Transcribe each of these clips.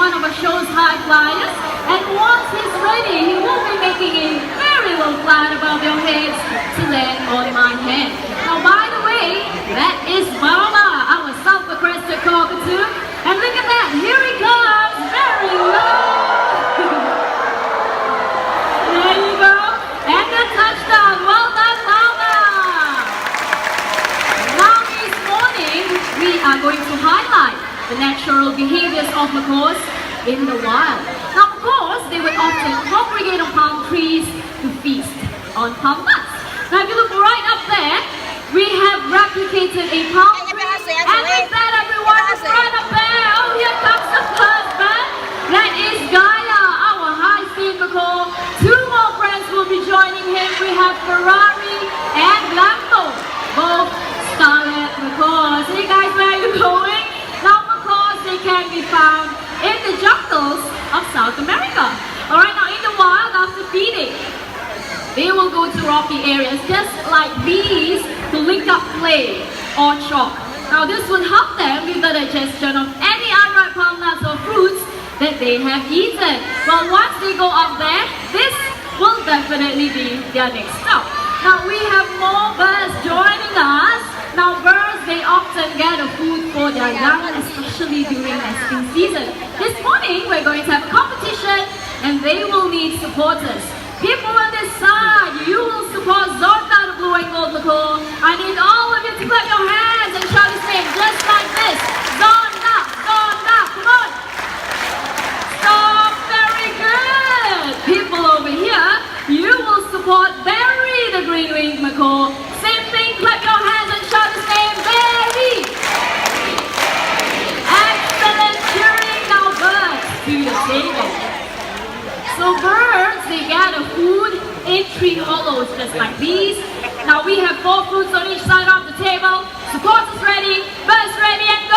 one of our show's high flyers. And once he's ready, he will be making a very low flight above your heads to land on my hand. Now, by the way, that is Mama, our sulfur-crested cockatoo. And look at that, here he comes, very low. There you go. And a touchdown. Well done, Mama. Now this morning, we are going to highlight the natural behaviors of macaws in the wild. Now, of course, they would often congregate on palm trees to feast on palm nuts. Now, if you look right up there, we have replicated a palm tree. And with that, everyone, right up there, oh, here comes the first man. That is Gaia, our high-speed macaw. Two more friends will be joining him. We have Ferrari and Blanco, both scarlet macaws. Hey guys, where are you going? Now, macaws, they can be found in the jungles of South America. Alright, now in the wild, after feeding, they will go to rocky areas just like these to link up play on shore. Now this will help them with the digestion of any unripe palm nuts or fruits that they have eaten. Well, once they go up there, this will definitely be their next stop. Now we have more birds joining us. Now birds, they often gather food for their young, especially during nesting season. This morning, we're going to have a competition and they will need supporters. People on this side, you will support Zonda, the blue and gold macaw. I need all of you to clap your hands and shout his name just like this. Zonda, Zonda, come on. Stop, very good. People over here, you will support Barry, the green-winged macaw. Same thing, clap your hands and shout his name, Barry. Excellent cheering. Now birds to the table. So birds, they gather food in tree hollows just like these. Now we have 4 fruits on each side of the table. Supporters ready, birds ready, and go!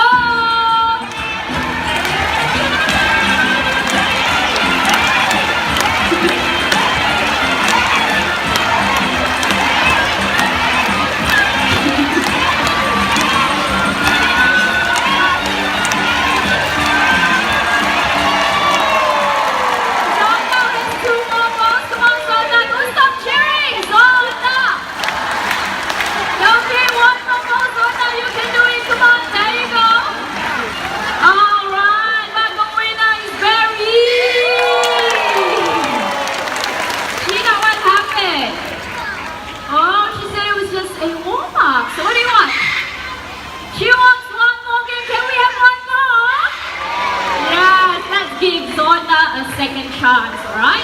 Second chance, alright?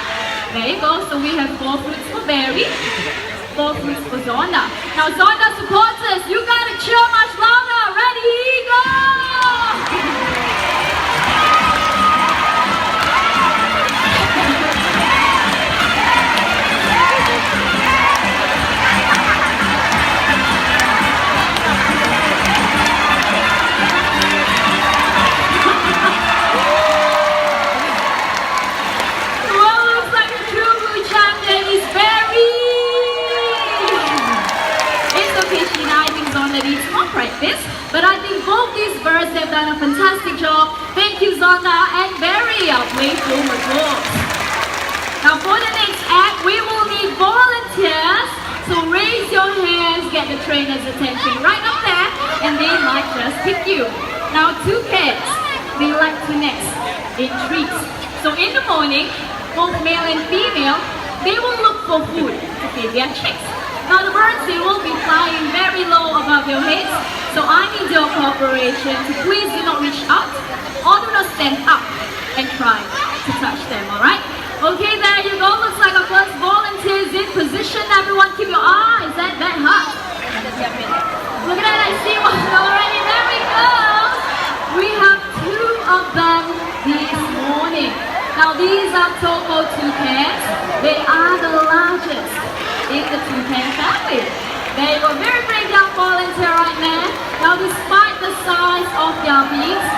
There you go. So we have 4 fruits for Barry, 4 fruits for Zonda. Now Zonda supporters, you gotta cheer much louder. Ready, go! But I think both these birds have done a fantastic job. Thank you, Zonda and Barry, our playful macaws. Now for the next act, we will need volunteers. So raise your hands, get the trainer's attention right up there, and they might just pick you. Now toucans, they like to nest in trees. So in the morning, both male and female, they will look for food to feed their chicks. Now the birds, they will be flying very low above your heads. So I need your cooperation to please do not reach out or do not stand up and try to touch them, alright? Okay, there you go. Looks like our first volunteer is in position. Everyone keep your eyes at that hut. Look at that, I see one already. There we go. We have 2 of them this morning. Now these are Togo toucans. They are the largest in the toucan family. There you go, very brave young volunteer right there. Now despite the size of their beaks,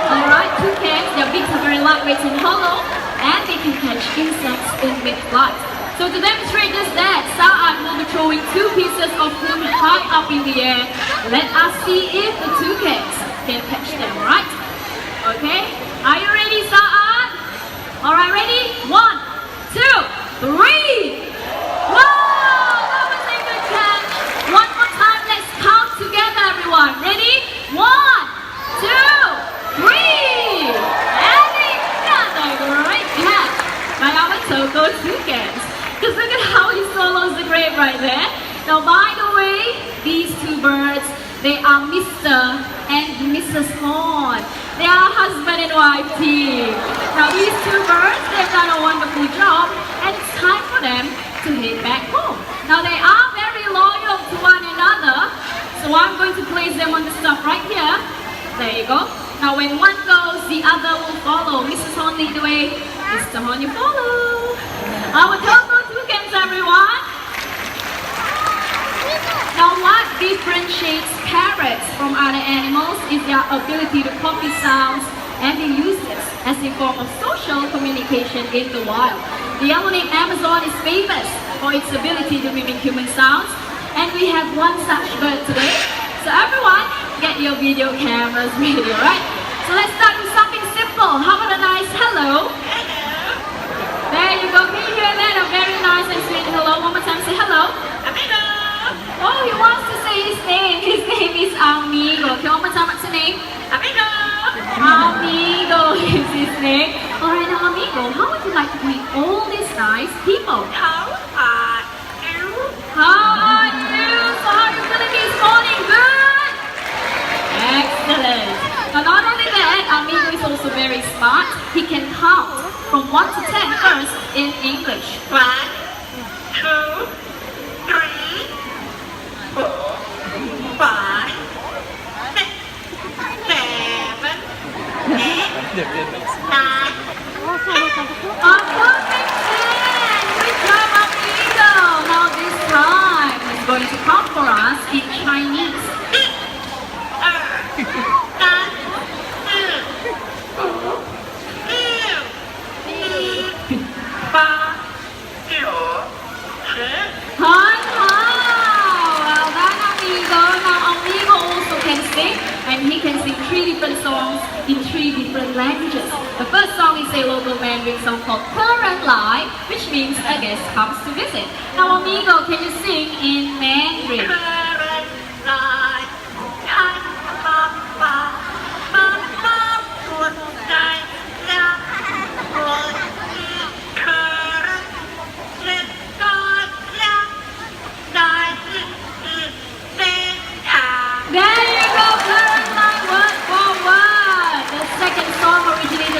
alright, toucans, their beaks are very lightweight and hollow, and they can catch insects in mid-flight. So to demonstrate just that, Sa'ad will be throwing 2 pieces of food high up in the air. Let us see if the toucans can catch them, alright? Okay, are you ready, Sa'ad? Alright, ready? 1, 2, 3. Wow, that was a good catch. One more time, let's count together, everyone. Ready? 1, 2, 3. And another great catch by our Toko toucans. Because look at how he swallows the grape right there. Now, by the way, these two birds, they are Mr. and Mrs. Swan. They are husband and wife team. Now, these two birds, they've done a wonderful job, and it's time for them to head back home. Now, they are very loyal to one another, so I'm going to place them on the stump right here. There you go. Now, when one goes, the other will follow. Mrs. Horn, lead the way. Mr. Horn, you follow. Our Toko toucans, everyone. Now, what differentiates parrots from other animals is their ability to copy sounds, and they use this as a form of social communication in the wild. The yellow-named Amazon is famous for its ability to mimic human sounds, and we have one such bird today. So everyone, get your video cameras ready, alright? So let's start with something simple. How about a nice hello? There you go. Can you hear that? A very nice and sweet hello. One more time, say hello. Amigo. Oh, he wants to say his name. His name is Amigo. Okay, one more time, what's the name? Amigo. Amigo is his name. Alright, now Amigo, how would you like to greet all these nice people? How are you? How are you? So how are you feeling this morning? Good? Excellent. Now not only that, Amigo is also very smart. He can count from 1 to 10 first in English. 1, 2, 3, 4, 5, 6, 7, 8, 9. Oh, perfect 10! Good job, Amigo! Now this time, he's going to count for us in Chinese. well done, Amigo. Now Amigo also can sing, and he can sing 3 different songs in 3 different languages. The first song is a local Mandarin song called Current Line, which means a guest comes to visit. Now Amigo, can you sing in Mandarin?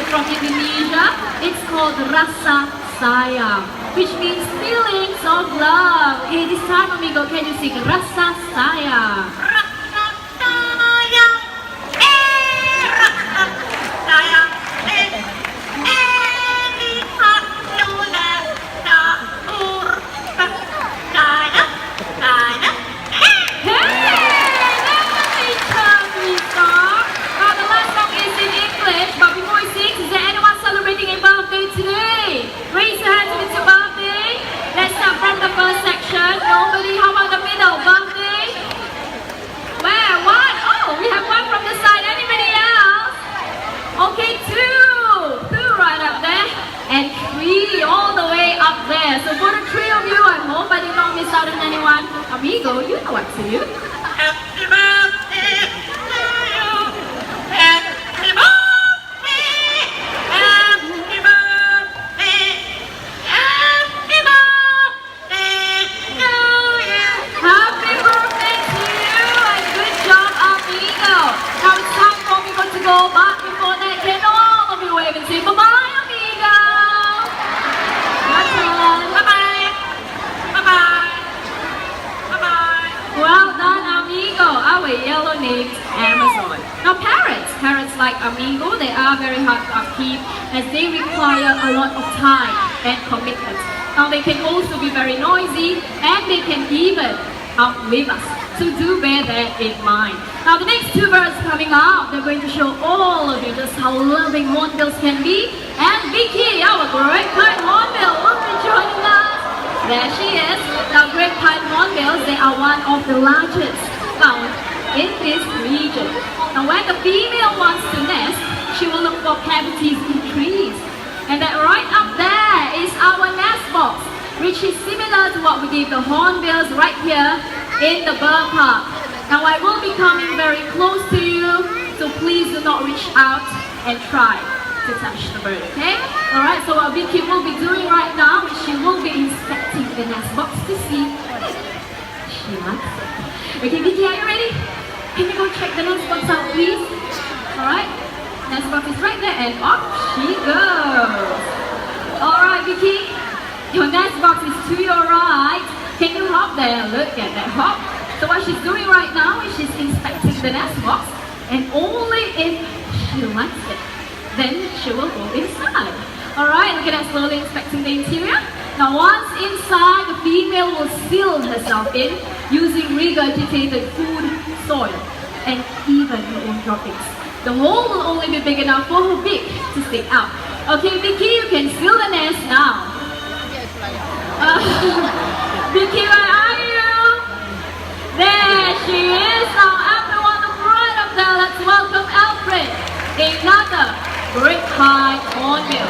From Indonesia, it's called Rasa Sayang, which means feelings of love. Okay, this time, Amigo, can you sing Rasa Sayang? Rasa sayang, rasa sayang, lihat sudah dahur, sayang, sayang. Hey, that was a chubby song. Now the last song is in English, but before we sing, is there anyone celebrating a birthday today? Raise your hands if it's a birthday. Let's start from the first section. Nobody, how about the middle? Birthday? Where? One? Oh, we have one from the side. Anybody else? Okay, two right up there, and 3 all the way up there. So for the 3 of you, I hope I did not miss out on anyone. Amigo, you know what to do. Happy birthday to you. Happy birthday. Happy birthday. Happy birthday to you. Happy birthday to you, and good job, Amigo. Now it's time for Amigo to go, but before that, can all of you wave and say bye-bye, Amigo. That's all. Bye-bye. Bye-bye. Bye-bye. Well done, Amigo, our yellow-named Amazon. Now parrots like Amigo, they are very hard to upkeep as they require a lot of time and commitment. Now they can also be very noisy, and they can even outlive us. So do bear that in mind. Now the next 2 birds coming up, they're going to show all of you just how loving hornbills can be. And Vicky, our great white hornbill, will be joining us. There she is. Now great white hornbills, they are one of the largest found in this region. Now when the female wants to nest, she will look for cavities in trees. And that right which is similar to what we gave the hornbills right here in the bird park. Now I will be coming very close to you, so please do not reach out and try to touch the bird, okay? Alright, so what Vicky will be doing right now is she will be inspecting the nest box to see if she likes it. Okay, Vicky, are you ready? Can you go check the nest box out, please? Alright, nest box is right there and off she goes. Alright, Vicky, your nest box is to your right. Can you hop there? Look at that hop. So what she's doing right now is she's inspecting the nest box, and only if she likes it, then she will go inside. Alright, look at that, slowly inspecting the interior. Now once inside, the female will seal herself in using regurgitated food, soil, and even her own droppings. The hole will only be big enough for her beak to stick out. Okay, Vicky, you can seal the nest now. Vicky, where are you? There she is. Now everyone right up there, let's welcome Alfred, another great high hornbill.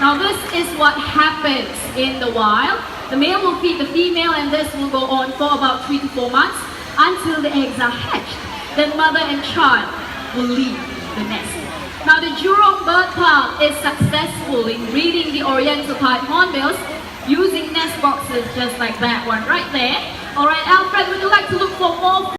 Now this is what happens in the wild. The male will feed the female, and this will go on for about 3 to 4 months until the eggs are hatched. Then mother and child will leave the nest. Now the Jurong bird park is successful in breeding the oriental pied hornbills using nest boxes just like that one right there. Alright, Alfred, would you like to look for more